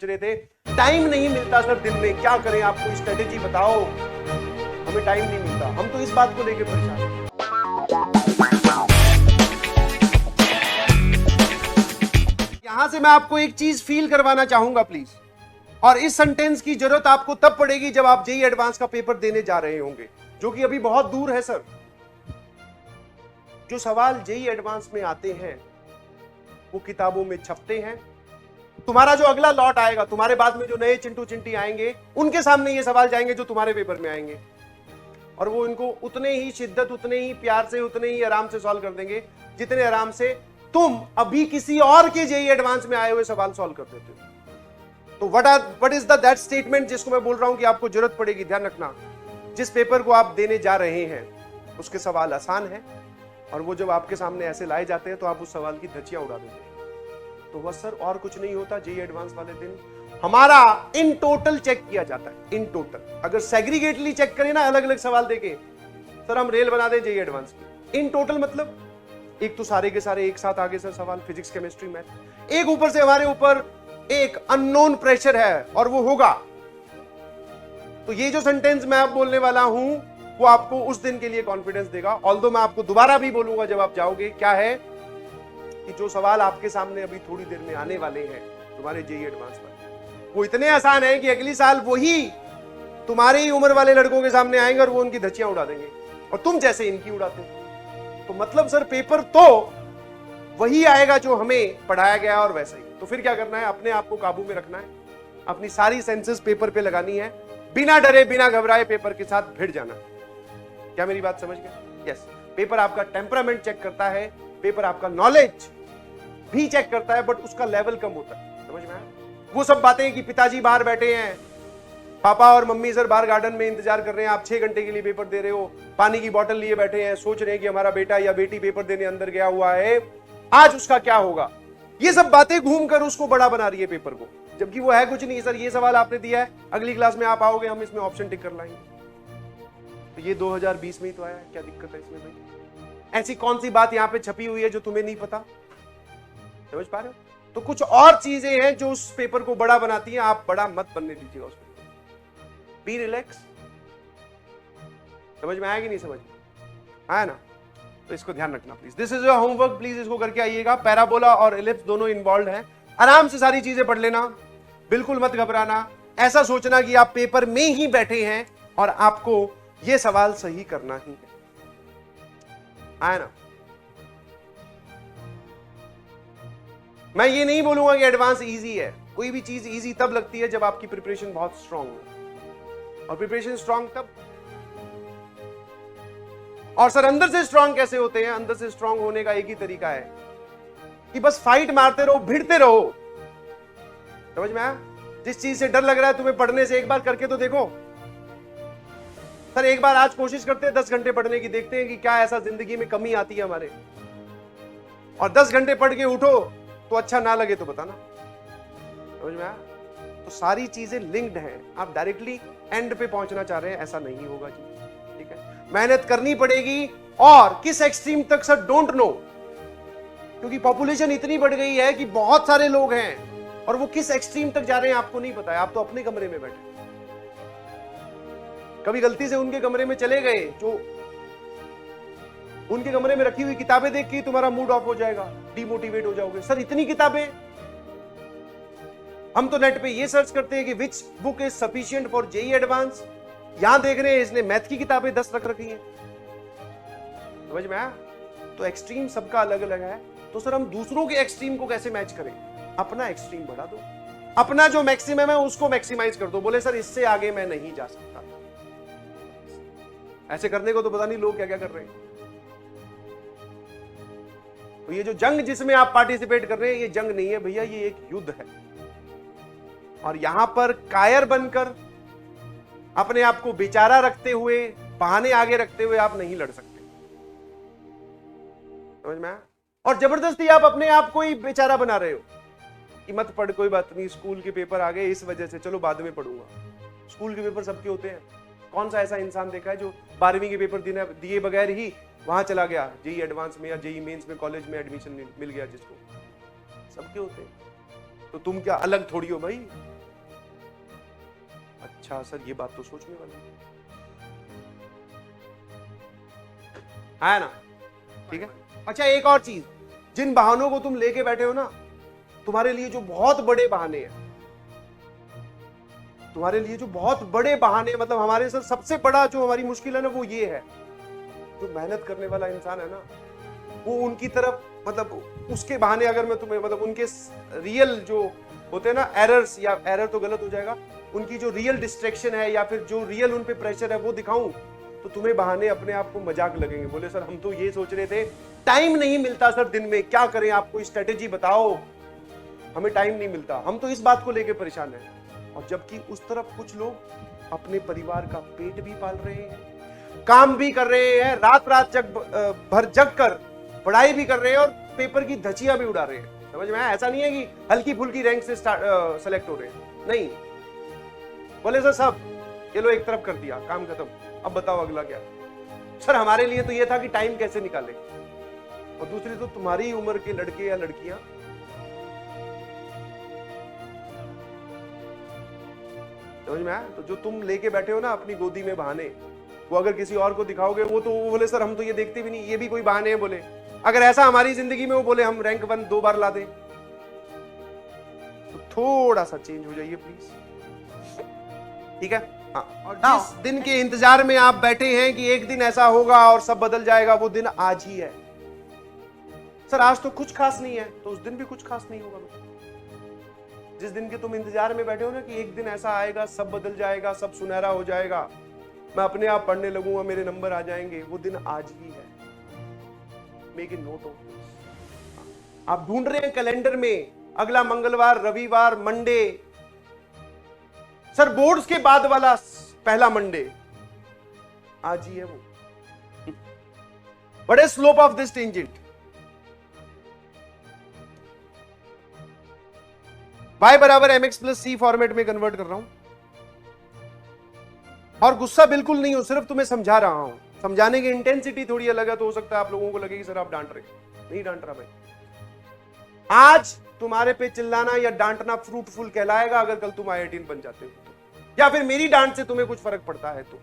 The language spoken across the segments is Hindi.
रहे थे, टाइम नहीं मिलता सर दिन में, क्या करें, आप कोई स्ट्रेटेजी बताओ, हमें टाइम नहीं मिलता। हम तो इस बात को लेकर परेशान हैं। यहां से मैं आपको एक चीज फील करवाना चाहूंगा प्लीज, और इस सेंटेंस की जरूरत आपको तब पड़ेगी जब आप जेईई एडवांस का पेपर देने जा रहे होंगे, जो कि अभी बहुत दूर है सर। जो सवाल जेईई एडवांस में आते हैं वो किताबों में छपते हैं। तुम्हारा जो अगला लॉट आएगा, तुम्हारे बाद में जो नए चिंटू चिंटी आएंगे, उनके सामने ये सवाल जाएंगे जो तुम्हारे पेपर में आएंगे, और वो इनको उतने ही शिद्दत, उतने ही प्यार से, उतने ही आराम से सॉल्व कर देंगे जितने आराम से तुम अभी किसी और के जेईई एडवांस में आए हुए सवाल सॉल्व कर देते हो। तो व्हाट इज दैट स्टेटमेंट जिसको मैं बोल रहा हूं कि आपको जरूरत पड़ेगी। ध्यान रखना, जिस पेपर को आप देने जा रहे हैं उसके सवाल आसान है, और वो जब आपके सामने ऐसे लाए जाते हैं तो आप उस सवाल की धज्जियां उड़ा देते हैं। तो बस सर और कुछ नहीं होता। जेईई एडवांस वाले दिन हमारा इन टोटल चेक किया जाता है, इन टोटल। अगर सेग्रीगेटली चेक करें ना, अलग अलग सवाल देके, सर हम रेल बना दें जेईई एडवांस की। इन टोटल मतलब एक तो सारे के सारे एक साथ आगे सर सवाल, फिजिक्स केमिस्ट्री मैथ, एक ऊपर से हमारे ऊपर एक अननोन प्रेशर है और वो होगा। तो ये जो सेंटेंस मैं अब बोलने वाला हूं वो आपको उस दिन के लिए कॉन्फिडेंस देगा। ऑल्दो मैं आपको दोबारा भी बोलूंगा जब आप जाओगे, क्या है कि जो सवाल आपके सामने अभी थोड़ी देर में आने वाले हैं तुम्हारे जेईई एडवांस पर, वो इतने आसान है कि अगली साल वही तुम्हारी ही उम्र वाले लड़कों के सामने आएंगे और वो उनकी धज्जियां उड़ा देंगे, और तुम जैसे इनकी उड़ाते हो। तो मतलब सर पेपर तो वही आएगा जो हमें पढ़ाया गया और वैसा ही। तो फिर क्या करना है, अपने आप को काबू में रखना है, अपनी सारी सेंसेस पेपर पे लगानी है, बिना डरे बिना घबराए पेपर के साथ भिड़ जाना। क्या मेरी बात समझ गए? यस, पेपर आपका टेम्परामेंट चेक करता है, पेपर आपका नॉलेज भी चेक करता है, बट उसका लेवल कम होता है। समझ में आया? वो सब बातें कि पिताजी बाहर बैठे हैं, पापा और मम्मी सर बाहर गार्डन में इंतजार कर रहे हैं, आप 6 घंटे के लिए पेपर दे रहे हो, पानी की बोतल लिए बैठे हैं, सोच रहे हैं कि हमारा बेटा या बेटी पेपर देने अंदर गया हुआ है, आज उसका क्या होगा। ये सब बातें घूमकर उसको बड़ा बना रही है पेपर को, जबकि वो है कुछ नहीं। सर ये सवाल आपने दिया है, अगली क्लास में आप आओगे, हम इसमें ऑप्शन टिक कर लाएंगे। तो ये 2020 में ही तो आया है, क्या दिक्कत है इसमें भाई? ऐसी कौन सी बात यहां पे छपी हुई है जो तुम्हें नहीं पता? समझ पा रहे हो? तो कुछ और चीजें हैं जो उस पेपर को बड़ा बनाती हैं, आप बड़ा मत बनने दीजिएगा उसमें। Be relax. समझ में आया कि नहीं समझ में आया ना? तो इसको ध्यान रखना please. This is your homework, please इसको करके आइएगा। पैराबोला और एलिप्स दोनों इन्वॉल्व हैं, आराम से सारी चीजें पढ़ लेना, बिल्कुल मत घबराना। ऐसा सोचना कि आप पेपर में ही बैठे हैं और आपको यह सवाल सही करना ही है। आया ना? मैं ये नहीं बोलूंगा कि एडवांस इजी है। कोई भी चीज इजी तब लगती है जब आपकी प्रिपरेशन बहुत स्ट्रांग हो, और प्रिपरेशन स्ट्रांग तब। और सर अंदर से स्ट्रांग कैसे होते हैं? अंदर से स्ट्रांग होने का एक ही तरीका है कि बस फाइट मारते रहो, भिड़ते रहो। समझ में आया? जिस चीज से डर लग रहा है तुम्हें पढ़ने से, एक बार करके तो देखो। सर एक बार आज कोशिश करते हैं 10 घंटे पढ़ने की, देखते हैं कि क्या ऐसा जिंदगी में कमी आती है हमारे। और 10 घंटे पढ़ के उठो तो अच्छा ना लगे तो बताना। समझ में आया? तो सारी चीजें लिंक्ड हैं। आप डायरेक्टली एंड पे पहुंचना चाह रहे हैं, ऐसा नहीं होगा जी। ठीक है, मेहनत करनी पड़ेगी। और किस एक्सट्रीम तक सर डोंट नो, क्योंकि पॉपुलेशन इतनी बढ़ गई है कि बहुत सारे लोग हैं, और वो किस एक्सट्रीम तक जा रहे हैं आपको नहीं पता है। आप तो अपने कमरे में बैठे, कभी गलती से उनके कमरे में चले गए, जो उनके कमरे में रखी हुई किताबें देख के तुम्हारा मूड ऑफ हो जाएगा, डिमोटिवेट हो जाओगे। सर इतनी किताबें, हम तो नेट पे ये सर्च करते हैं कि which book is sufficient for JEE advance, यहां देख रहे हैं इसने मैथ की किताबें 10 रख रखी हैं। समझ में आया? तो एक्सट्रीम सबका अलग अलग है। तो सर हम दूसरों के एक्सट्रीम को कैसे मैच करें? अपना एक्सट्रीम बढ़ा दो, अपना जो मैक्सिमम है उसको मैक्सिमाइज कर दो। बोले सर इससे आगे मैं नहीं जा सकता। ऐसे करने को तो पता नहीं लोग क्या क्या कर रहे हैं। तो ये जो जंग जिसमें आप पार्टिसिपेट कर रहे हैं, ये जंग नहीं है भैया, ये एक युद्ध है। और यहां पर कायर बनकर, अपने आप को बेचारा रखते हुए, बहाने आगे रखते हुए आप नहीं लड़ सकते। समझ में आया? और जबरदस्ती आप अपने आप को ही बेचारा बना रहे हो कि मत पढ़, कोई बात नहीं, स्कूल के पेपर आ गए इस वजह से, चलो बाद में पढ़ूंगा। स्कूल के पेपर सबके होते हैं। कौन सा ऐसा इंसान देखा है जो 12वीं के पेपर दिए बगैर ही वहां चला गया जेईई एडवांस में या जेईई मेंस में, कॉलेज में एडमिशन मिल गया जिसको? सबके होते हैं। तो तुम क्या अलग थोड़ी हो भाई? अच्छा सर, ये बात तो सोचने वाली है ना। ठीक है। अच्छा एक और चीज, जिन बहानों को तुम लेके बैठे हो ना, तुम्हारे लिए जो बहुत बड़े बहाने हैं, तुम्हारे लिए जो बहुत बड़े बहाने, मतलब हमारे सर सबसे बड़ा जो हमारी मुश्किल है ना, वो ये है, जो मेहनत करने वाला इंसान है ना, वो उनकी तरफ, मतलब उसके बहाने अगर मैं तुम्हें, मतलब उनके रियल जो होते हैं ना एरर्स, या एरर तो गलत हो जाएगा, उनकी जो रियल डिस्ट्रैक्शन है या फिर जो रियल उन पे प्रेशर है वो दिखाऊं, तो तुम्हें बहाने अपने आप को मजाक लगेंगे। बोले सर हम तो ये सोच रहे थे, टाइम नहीं मिलता सर दिन में, क्या करें, आपको स्ट्रेटेजी बताओ, हमें टाइम नहीं मिलता, हम तो इस बात को लेकर परेशान हैं। और जबकि उस तरफ कुछ लोग अपने परिवार का पेट भी पाल रहे हैं, काम भी कर रहे हैं, रात रात भर जग कर पढ़ाई भी कर रहे हैं और पेपर की धचियां भी उड़ा रहे हैं। समझ में आया? ऐसा नहीं है कि हल्की फुल्की रैंक से सेलेक्ट हो रहे हैं, नहीं। बोले सर सब ये लो एक तरफ कर दिया, काम खत्म, अब बताओ अगला क्या। सर हमारे लिए तो ये था कि टाइम कैसे निकाले, और दूसरी तो तुम्हारी उम्र के लड़के या लड़कियां समझ में आया? तो जो तुम लेके बैठे हो ना अपनी गोदी में बहाने, वो अगर किसी और को दिखाओगे, वो तो वो बोले सर हम तो ये देखते भी नहीं, ये भी कोई बहाने हैं। बोले अगर ऐसा हमारी जिंदगी में, वो बोले हम रैंक 1 2 बार ला दें, तो थोड़ा सा चेंज हो जाइए प्लीज। ठीक है। हाँ, और जिस दिन के इंतजार में आप बैठे हैं कि एक दिन ऐसा होगा और सब बदल जाएगा, वो दिन आज ही है। सर आज तो कुछ खास नहीं है, तो उस दिन भी कुछ खास नहीं होगा। जिस दिन के तुम इंतजार में बैठे हो ना कि एक दिन ऐसा आएगा, सब बदल जाएगा, सब सुनहरा हो जाएगा, मैं अपने आप पढ़ने लगूंगा, मेरे नंबर आ जाएंगे, वो दिन आज ही है। Make it note of. आप ढूंढ रहे हैं कैलेंडर में अगला मंगलवार, रविवार, मंडे, सर बोर्ड्स के बाद वाला पहला मंडे, आज ही है वो। What is slope of this tangent? y बराबर mx प्लस सी फॉर्मेट में कन्वर्ट कर रहा हूं, और गुस्सा बिल्कुल नहीं हो, सिर्फ तुम्हें समझा रहा हूं। समझाने की इंटेंसिटी थोड़ी अलग है, तो हो सकता है आप लोगों को लगे कि सर आप डांट रहे, नहीं डांट रहा भाई। आज तुम्हारे पे चिल्लाना या डांटना फ्रूटफुल कहलाएगा अगर कल तुम IITian बन जाते हो तो, या फिर मेरी डांट से तुम्हें कुछ फर्क पड़ता है तो।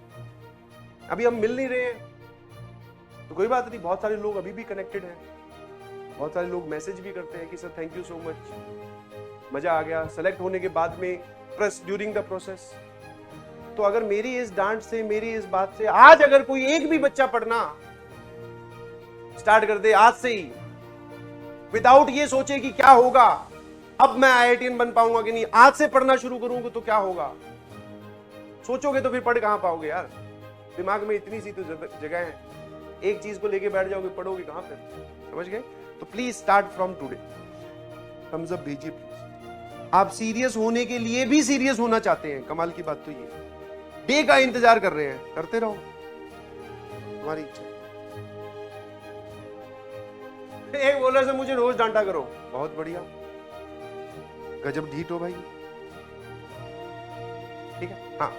अभी हम मिल नहीं रहे हैं तो कोई बात नहीं, बहुत सारे लोग अभी भी कनेक्टेड हैं, बहुत सारे लोग मैसेज भी करते हैं कि sir thank you so much, मजा आ गया सेलेक्ट होने के बाद में, प्लस ड्यूरिंग द प्रोसेस। तो अगर मेरी इस डांट से, मेरी इस बात से आज अगर कोई एक भी बच्चा पढ़ना स्टार्ट कर दे आज से ही, विदाउट ये सोचे कि क्या होगा, अब मैं IITian बन पाऊंगा कि नहीं, आज से पढ़ना शुरू करूंगा तो क्या होगा, सोचोगे तो फिर पढ़ कहां पाओगे यार। दिमाग में इतनी सी तो जगह है, एक चीज को लेके बैठ जाओगे, पढ़ोगे कहां पे, समझ गए? तो please start from today. Thumbs up भेजिए प्लीज। आप सीरियस होने के लिए भी सीरियस होना चाहते हैं, कमाल की बात तो ये, डे का इंतजार कर रहे हैं, करते रहो, तुम्हारी इच्छा। एक बोलर से मुझे रोज डांटा करो, बहुत बढ़िया, गजब ढीठ हो भाई। ठीक है। हाँ